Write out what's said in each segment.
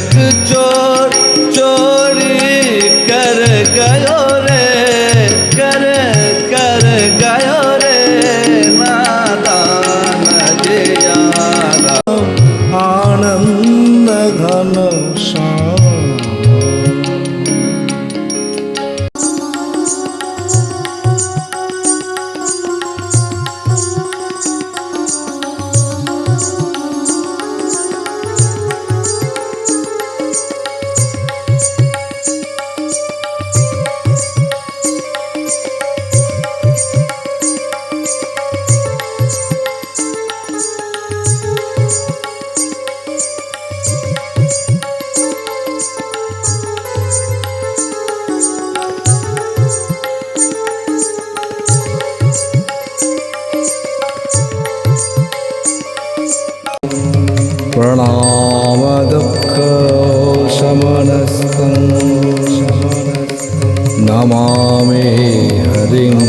एक चोर चोरी कर गयो रे, कर कर गयो रे नादान जियारा। आनंद घन श्याम प्रणाम दुःख शमनस्तं नमामि हरिं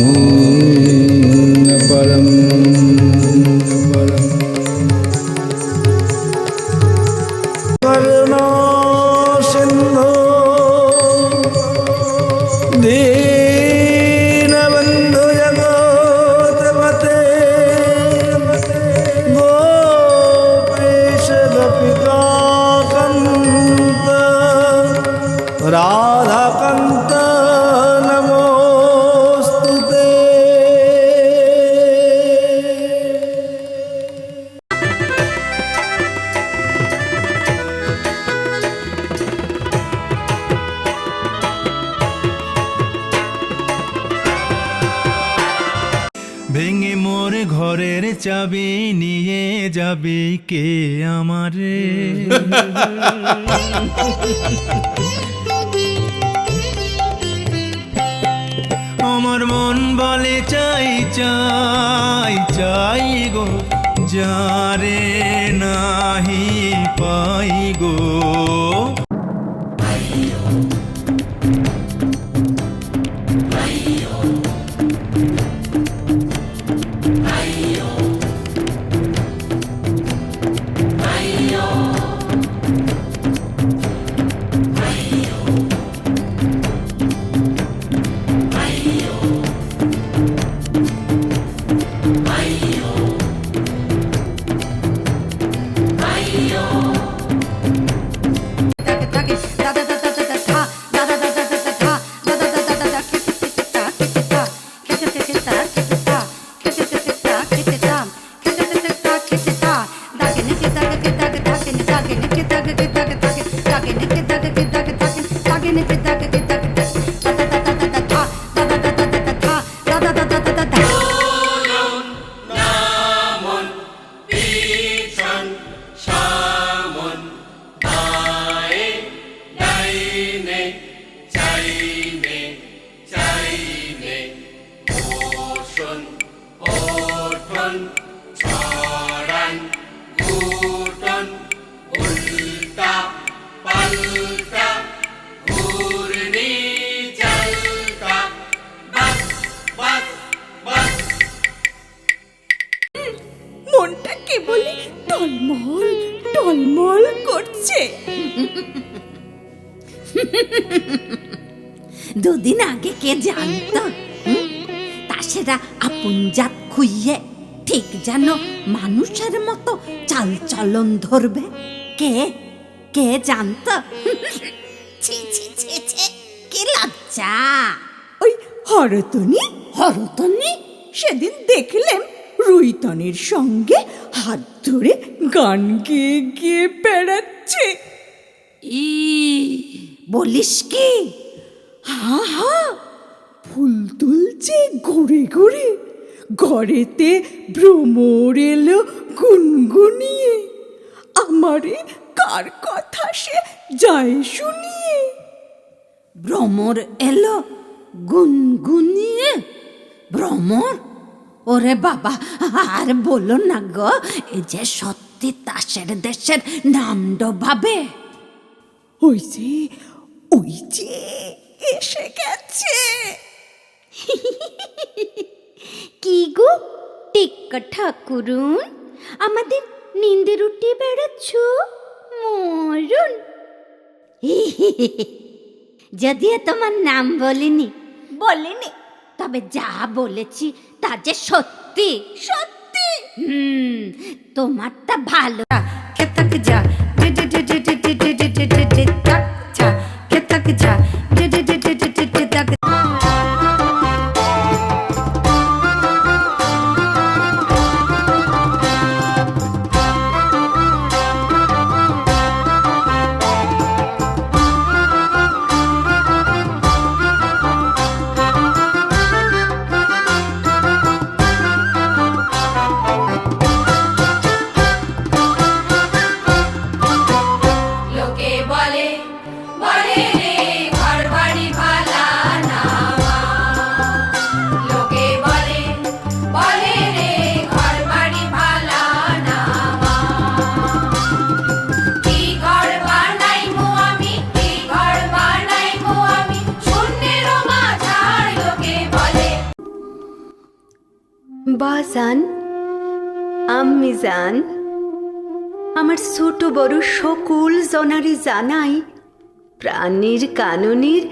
परं। करुणा सिन्धो दीनबन्धु जगत्पते राधाकान्त नमोस्तुते। ভেঙে মোর ঘরের চাবি নিয়ে যাবে কে আমারে? আমার মন বলে চাই চাই চাই গো, যারে নাহি পাই গো। মনটা কেবলই টলমল টলমল করছে। দুদিন আগে কে জানত তাসেরা আপন জাত খুইয়ে ঠিক যেন মানুষের মতো চাল চলন ধরবে? কে কে জানত? ছি ছি ছি ছি, কি লজ্জা! ওই হরতনি হরতনি সেদিন দেখলেন রুইতনির সঙ্গে হাত ধরে গান গেয়ে গিয়ে বেড়াচ্ছে। ই বলিস কি? হা হা, ফুল তুলছে ঘুরে ঘুরে, ঘরেতে ভ্রমর এলো গুনগুনিয়ে, আমারে কার কথা সে যায় শুনিয়ে। ভ্রমর এলো গুনগুনিয়ে? ভ্রমর? ওরে বাবা, আর বলো না গো, এ যে সত্যি তাসের দেশের নাম ডোবাবে। ওই যে এসে গেছে। কি গো টেক্কা ঠাকুরুন, আমাদের নিন্দে উঠে বেড়াচ্ছ? মরণ, যদিও তোমার নাম বলিনি, বলেনি? তবে যা বলেছি তা যে সত্যি। সত্যি? তোমারটা ভালো। খেতক যা খেতক যা লোকে বলে বলে রে ঘর বাড়ি ভালা না মা। লোকে বলে বলে রে ঘর বাড়ি ভালা না মা। কি ঘর বানাইমু আমি, কি ঘর বানাইমু আমি, শূন্যের মাঝার লোকে বলে। বাজান, আম্মি জান, আমার ছোট বড় সকল জনারি জানাই প্রাণীর কাননির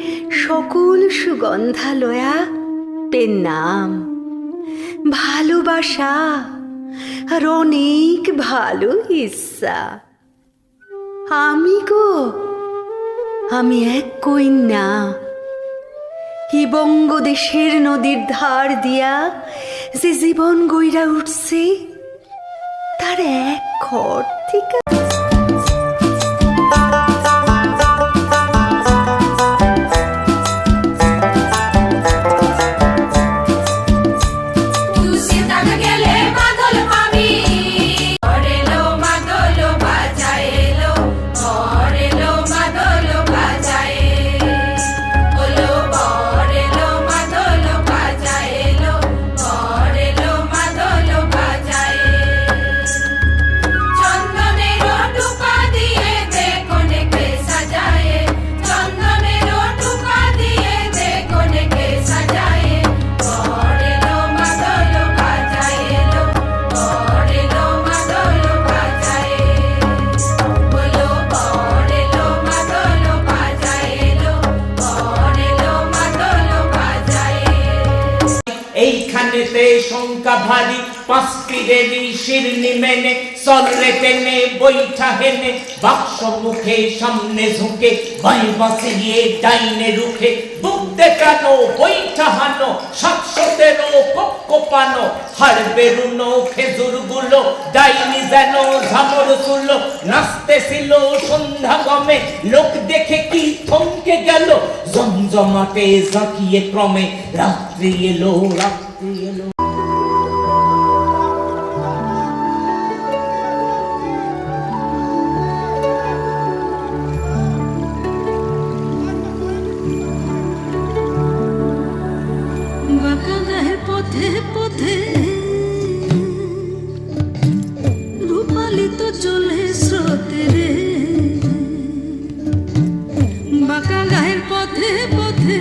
সকল সুগন্ধা লয়া পেনাম, ভালোবাসা আর অনেক ভালো ইচ্ছা। আমি এক কন্যা, এই বঙ্গদেশের নদীর ধার দিয়া যে জীবন গইরা উঠছে তার এক ঘর থেকে। তুই সিতাক গেলে মাদল পাবি, ঘর এলো মাদল বাজায় এলো, ঘর এলো মাদল বাজায় ওলো, ঘর এলো মাদল বাজায় এলো, ঘর এলো মাদল বাজায়। চন্দনের টুকা দিয়ে দে কোনেকে সাজায়ে, চন্দনের টুকা দিয়ে দে কোনেকে সাজায়ে, ঘর এলো মাদল বাজায় এলো, ঘর এলো মাদল বাজায় বলো, ঘর এলো মাদল বাজায় এলো, ঘর এলো মাদল বাজায়। এইখানেতে শঙ্কা ভারী পাঁচটিরেরই শিরনি মেনে চলরে টেনে বৈঠা হেনে বাক্স মুখে সামনে ঝুঁকে বাই বাঁচিয়ে ডাইনে রুখে বুক দেখানো বৈঠা হানো 713 কোপানো হার বেরুনো খেজুর গুলো ডাইনি যেন ঝামর তুলো নাচতেছিল সন্ধ্যা গমে লোক দেখে কি থমকে গেল জমজমাটে জাঁকিয়ে ক্রমে রাত্রি এলো রাত্রি এলো। বাঁকা গায়ের পথে পথে রূপালি তো চলে স্রোতে রে, বাঁকা গায়ের পথে পথে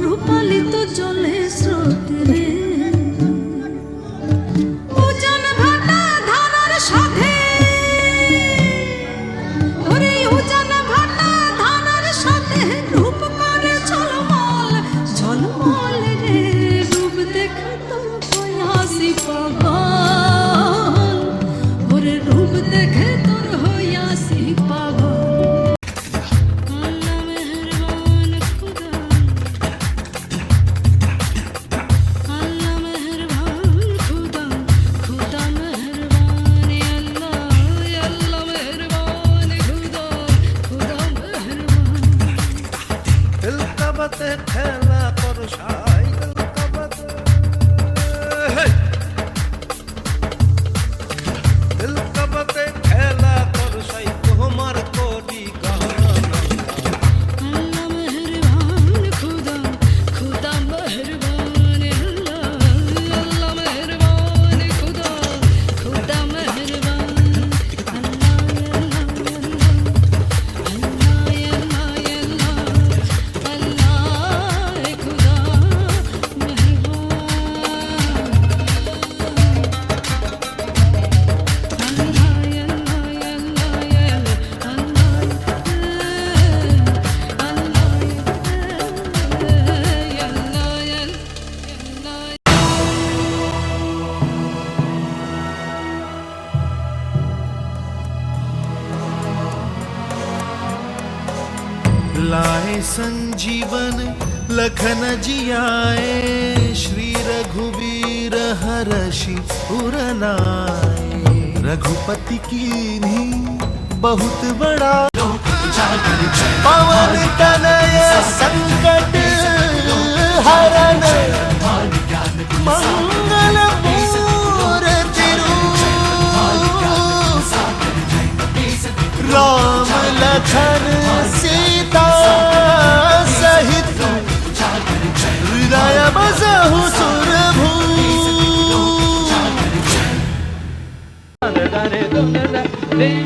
রূপালি लाए संजीवन लखन जियाए, श्री रघुवीर हरषि उरनाए। रघुपति कीन्ही बहुत बड़ा, पवन तनय संकट हरन, मंगल मूर्ति रूप, राम लखन सीता सहित, हृदय बसहु सुरभू। Hey,